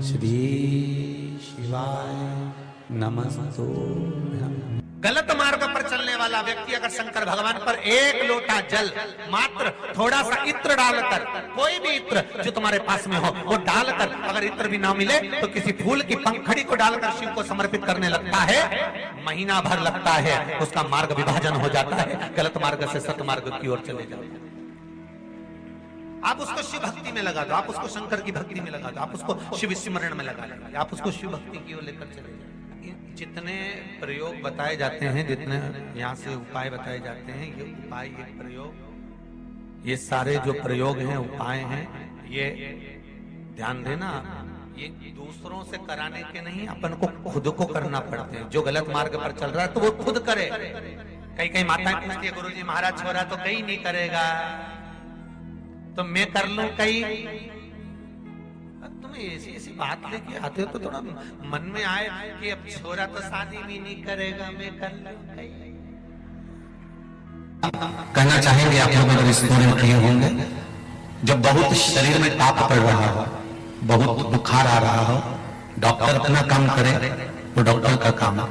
श्री शिवाय नमस्तुभ्यं। गलत मार्ग पर चलने वाला व्यक्ति अगर शंकर भगवान पर एक लोटा जल, मात्र थोड़ा सा इत्र डालकर, कोई भी इत्र जो तुम्हारे पास में हो वो डालकर, अगर इत्र भी ना मिले तो किसी फूल की पंखड़ी को डालकर शिव को समर्पित करने लगता है, महीना भर लगता है, उसका मार्ग विभाजन हो जाता है, गलत मार्ग से सतमार्ग की ओर चले जाते हैं। आप उसको शिव भक्ति में लगा दो, आप उसको शंकर की भक्ति में लगा दो, आप उसको शिव स्मरण में लगा लीजिए, आप उसको शिव भक्ति की ओर लेकर चले जाए। जितने प्रयोग बताए जाते हैं, जितने यहाँ से उपाय बताए जाते हैं, ये उपाय, ये प्रयोग, ये सारे जो प्रयोग हैं, उपाय हैं, ये ध्यान देना, ये दूसरों से कराने के नहीं, अपन को खुद को करना पड़ते हैं। जो गलत मार्ग पर चल रहा है तो वो खुद करे। कई माताएं पूछती है, गुरुजी महाराज छोरा तो कहीं नहीं करेगा, तो मैं कर लूं कहीं। तुम ऐसी बात लेके आते हो तो थोड़ा मन में आए कि अब छोरा तो शादी भी नहीं करेगा, मैं कर लूं कहीं। कहना चाहेंगे आप लोग अगर इस बारे में क्लियर होंगे, जब बहुत शरीर में ताप पड़ रहा हो, बहुत बुखार आ रहा हो, डॉक्टर अपना काम करे, वो डॉक्टर का काम है।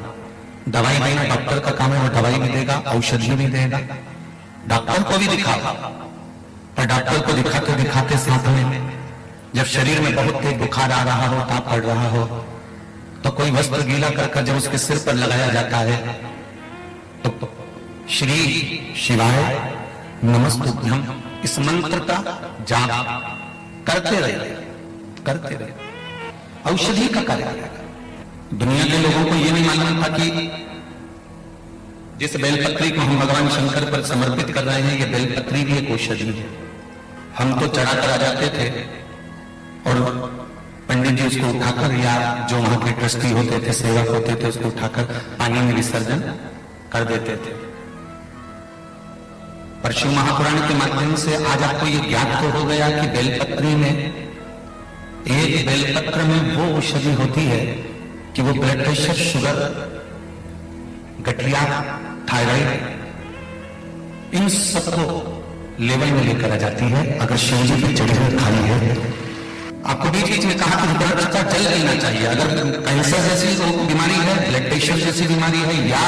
दवाई देना डॉक्टर का काम है, वो दवाई भी देगा, औषधि भी देगा, डॉक्टर को भी दिखागा। पर डॉक्टर को दिखाते दिखाते साथ में जब शरीर में बहुत तेज बुखार आ रहा हो, ताप पड़ रहा हो, तो कोई वस्त्र गीला कर जब उसके सिर पर लगाया जाता है तो श्री शिवाय नमस्तुभ्यं इस मंत्र का जाप करते रहे, औषधि का कार्य करेगा। दुनिया के लोगों को यह नहीं मालूम था कि जिस बेलपत्री को हम भगवान शंकर पर समर्पित कर रहे हैं, ये बेलपत्री भी एक औषधि है। हम तो चढ़ाकर आ जाते थे और पंडित जी उसको उठाकर, या जो वहां के ट्रस्टी होते थे, सेवक होते थे, उसको उठाकर पानी में विसर्जन कर देते थे। पर शिव महापुराण के माध्यम से आज आपको ये ज्ञात तो हो गया कि बेलपत्री में, एक बेलपत्र में वो औषधि होती है कि वो ब्लड प्रेशर, शुगर, गठिया, थायराइड, इन सबको लेवल में लेकर आ जाती है अगर शिव जी पे चढ़े हुए खाली है। आपको बीच में कहा कि रुद्राक्ष का जल पीना चाहिए। अगर कैंसर जैसी बीमारी है, ब्लड प्रेशर जैसी बीमारी है, या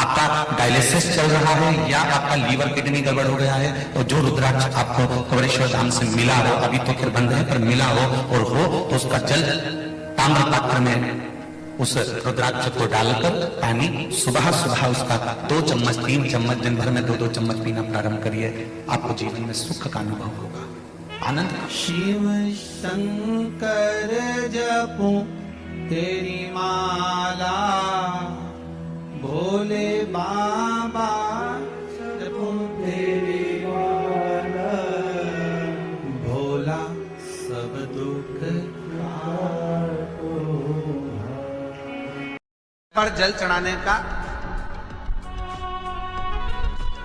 आपका डायलिसिस चल रहा है, या आपका लीवर किडनी गड़बड़ हो गया है, तो जो रुद्राक्ष आपको कवरेश्वर धाम से मिला हो, अभी तो फिर बंद है, पर मिला हो और हो तो उसका जल ताम्र पात्र में उस रुद्राक्ष को डालकर पानी सुबह सुबह उसका 2 चम्मच 3 चम्मच दिन भर में 2-2 चम्मच पीना प्रारंभ करिए। आपको जीवन में सुख का अनुभव होगा, आनंद। शिव शंकर जपूं तेरी माला, भोले बाबा जपूं तेरी माला, भोला सब दुख पर जल चढ़ाने का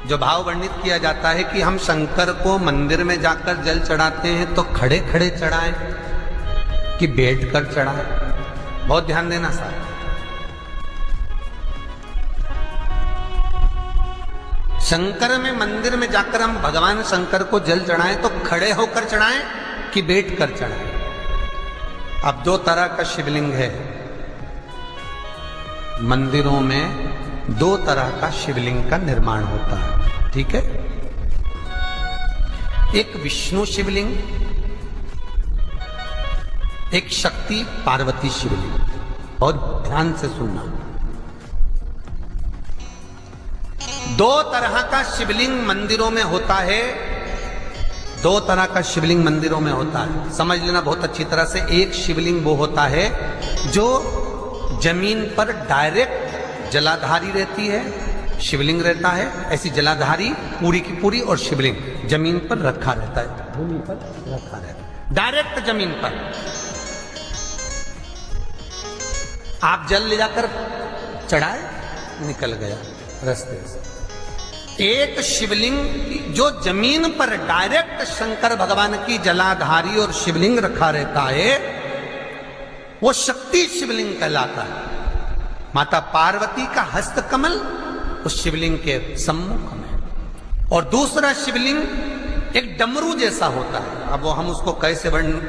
जो भाव वर्णित किया जाता है कि हम शंकर को मंदिर में जाकर जल चढ़ाते हैं तो खड़े खड़े चढ़ाएं कि बैठकर चढ़ाएं। बहुत ध्यान देना साहब। शंकर में मंदिर में जाकर हम भगवान शंकर को जल चढ़ाएं तो खड़े होकर चढ़ाएं कि बैठकर चढ़ाएं। अब 2 तरह का शिवलिंग है मंदिरों में, 2 तरह का शिवलिंग का निर्माण होता है, ठीक है। एक विष्णु शिवलिंग, एक शक्ति पार्वती शिवलिंग। बहुत ध्यान से सुनना। 2 तरह का शिवलिंग मंदिरों में होता है, 2 तरह का शिवलिंग मंदिरों में होता है, समझ लेना बहुत अच्छी तरह से। एक शिवलिंग वो होता है जो जमीन पर डायरेक्ट जलाधारी रहती है, शिवलिंग रहता है, ऐसी जलाधारी पूरी की पूरी, और शिवलिंग जमीन पर रखा रहता है, भूमि पर रखा रहता है, डायरेक्ट जमीन पर। आप जल ले जाकर चढ़ाए, निकल गया रास्ते से। एक शिवलिंग जो जमीन पर डायरेक्ट शंकर भगवान की जलाधारी और शिवलिंग रखा रहता है, वो शक्ति शिवलिंग कहलाता है। माता पार्वती का हस्त कमल उस शिवलिंग के सम्मुख में, और दूसरा शिवलिंग एक डमरू जैसा होता है। अब वो हम उसको कैसे वर्णन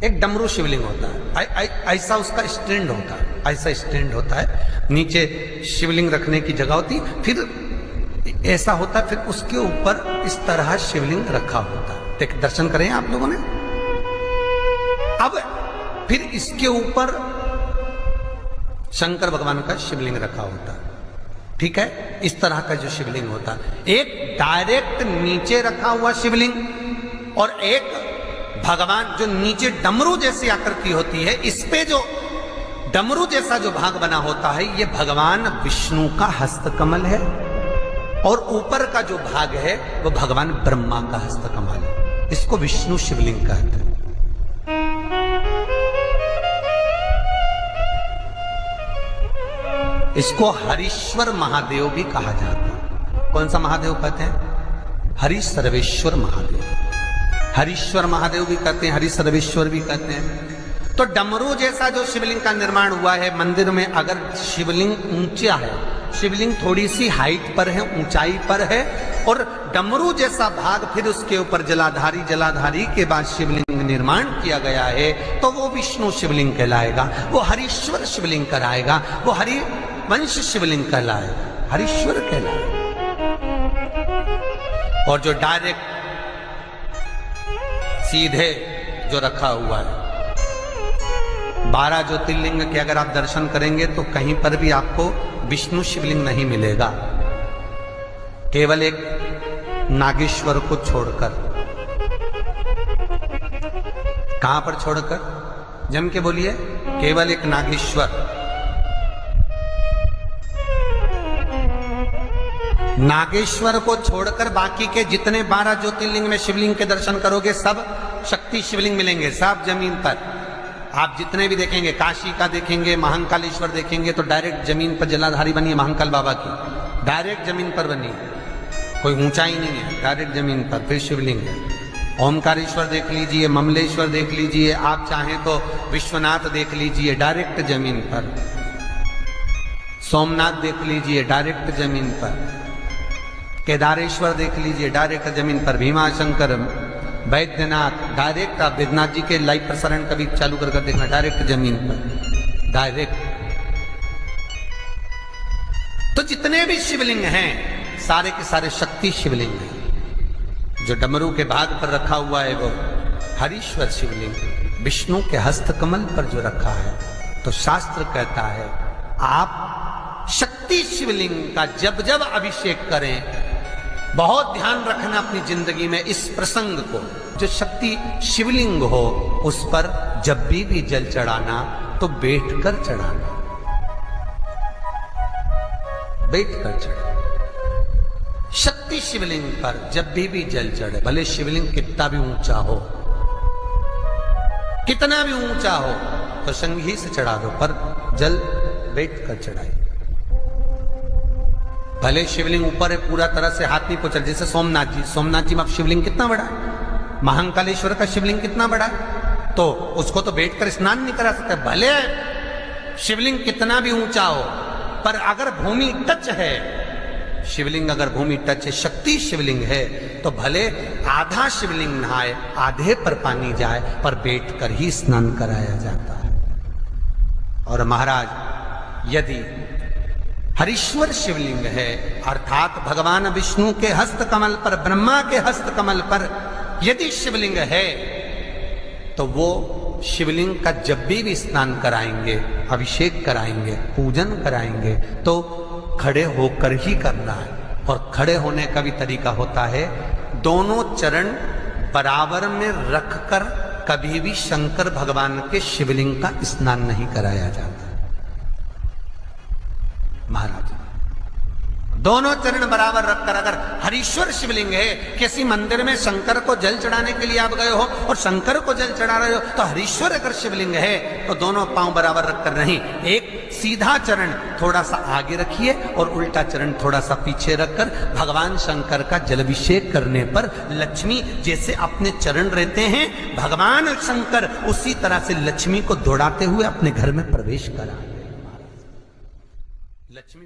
एक डमरू शिवलिंग होता है, ऐसा उसका स्टैंड होता है, ऐसा स्टैंड होता है, नीचे शिवलिंग रखने की जगह होती, फिर ऐसा होता है, फिर उसके ऊपर इस तरह शिवलिंग रखा होता है। देख दर्शन करें आप लोगों ने। अब फिर इसके ऊपर शंकर भगवान का शिवलिंग रखा होता है, ठीक है, इस तरह का जो शिवलिंग होता है। एक डायरेक्ट नीचे रखा हुआ शिवलिंग और एक भगवान जो नीचे डमरू जैसी आकृति होती है, इस पे जो डमरू जैसा जो भाग बना होता है, ये भगवान विष्णु का हस्तकमल है और ऊपर का जो भाग है वो भगवान ब्रह्मा का हस्तकमल है। इसको विष्णु शिवलिंग कहते हैं। इसको हरीश्वर महादेव भी कहा जाता है। कौन सा महादेव कहते हैं? हरि सर्वेश्वर महादेव। हरीश्वर महादेव भी कहते हैं, हरि सर्वेश्वर भी कहते हैं। तो डमरू जैसा जो शिवलिंग का निर्माण हुआ है मंदिर में, अगर शिवलिंग ऊंचा है, शिवलिंग थोड़ी सी हाइट पर है, ऊंचाई पर है, और डमरू जैसा भाग फिर उसके ऊपर जलाधारी के बाद शिवलिंग निर्माण किया गया है, तो वो विष्णु शिवलिंग कहलाएगा, वो हरीश्वर शिवलिंग कहलाएगा, वो हरि वंश शिवलिंग कहलाएगा, हरीश्वर कहलाएगा। और जो डायरेक्ट सीधे जो रखा हुआ है, 12 ज्योतिर्लिंग के अगर आप दर्शन करेंगे तो कहीं पर भी आपको विष्णु शिवलिंग नहीं मिलेगा, केवल एक नागेश्वर को छोड़कर। कहां पर छोड़कर? जम के बोलिए, केवल एक नागेश्वर। नागेश्वर को छोड़कर बाकी के जितने 12 ज्योतिर्लिंग में शिवलिंग के दर्शन करोगे सब शक्ति शिवलिंग मिलेंगे, सब जमीन पर। आप जितने भी देखेंगे, काशी का देखेंगे, महाकालेश्वर देखेंगे, तो डायरेक्ट जमीन पर जलाधारी बनी है महाकाल बाबा की, डायरेक्ट जमीन पर बनी है, कोई ऊंचाई नहीं है, डायरेक्ट जमीन पर फिर शिवलिंग है। ओमकारेश्वर देख लीजिए, ममलेश्वर देख लीजिए, आप चाहें तो विश्वनाथ देख लीजिए, डायरेक्ट जमीन पर। सोमनाथ देख लीजिए, डायरेक्ट जमीन पर। केदारेश्वर देख लीजिए, डायरेक्ट जमीन पर। भीमाशंकर, वैद्यनाथ, डायरेक्ट। आप वेदनाथ जी के लाइव प्रसारण कभी चालू कर देखना, डायरेक्ट जमीन पर, डायरेक्ट। तो जितने भी शिवलिंग हैं सारे के सारे शक्ति शिवलिंग हैं। जो डमरू के भाग पर रखा हुआ है वो हरीश्वर शिवलिंग, विष्णु के हस्तकमल पर जो रखा है, तो शास्त्र कहता है आप शक्ति शिवलिंग का जब जब अभिषेक करें, बहुत ध्यान रखना अपनी जिंदगी में इस प्रसंग को, जो शक्ति शिवलिंग हो उस पर जब भी जल चढ़ाना तो बैठकर चढ़ाना, बैठकर चढ़ाना। शक्ति शिवलिंग पर जब भी जल चढ़े, भले शिवलिंग कितना भी ऊंचा हो, कितना भी ऊंचा हो, तो संगी से चढ़ा दो, पर जल बैठकर चढ़ाइए। भले शिवलिंग ऊपर है, पूरा तरह से हाथ नहीं पहुंचा, जैसे सोमनाथ जी में अब शिवलिंग कितना बड़ा है, महाकालेश्वर का शिवलिंग कितना बड़ा है, तो उसको तो बैठकर स्नान नहीं करा सकते। भले शिवलिंग कितना भी ऊंचा हो, पर अगर भूमि टच है, शिवलिंग अगर भूमि टच है, शक्ति शिवलिंग है, तो भले आधा शिवलिंग नहाए, आधे पर पानी जाए, पर बैठकर ही स्नान कराया जाता है। और महाराज, यदि हरीश्वर शिवलिंग है, अर्थात भगवान विष्णु के हस्तकमल पर, ब्रह्मा के हस्तकमल पर यदि शिवलिंग है, तो वो शिवलिंग का जब भी स्नान कराएंगे, अभिषेक कराएंगे, पूजन कराएंगे, तो खड़े होकर ही करना है। और खड़े होने का भी तरीका होता है, दोनों चरण बराबर में रखकर कभी भी शंकर भगवान के शिवलिंग का स्नान नहीं कराया जाता। महाराज, दोनों चरण बराबर रखकर, अगर हरीश्वर शिवलिंग है, किसी मंदिर में शंकर को जल चढ़ाने के लिए आप गए हो और शंकर को जल चढ़ा रहे हो, तो हरीश्वर अगर शिवलिंग है तो दोनों पांव बराबर रखकर नहीं, एक सीधा चरण थोड़ा सा आगे रखिए और उल्टा चरण थोड़ा सा पीछे रखकर भगवान शंकर का जलाभिषेक करने पर लक्ष्मी जैसे अपने चरण रहते हैं, भगवान शंकर उसी तरह से लक्ष्मी को दौड़ाते हुए अपने घर में प्रवेश करा। लक्ष्मी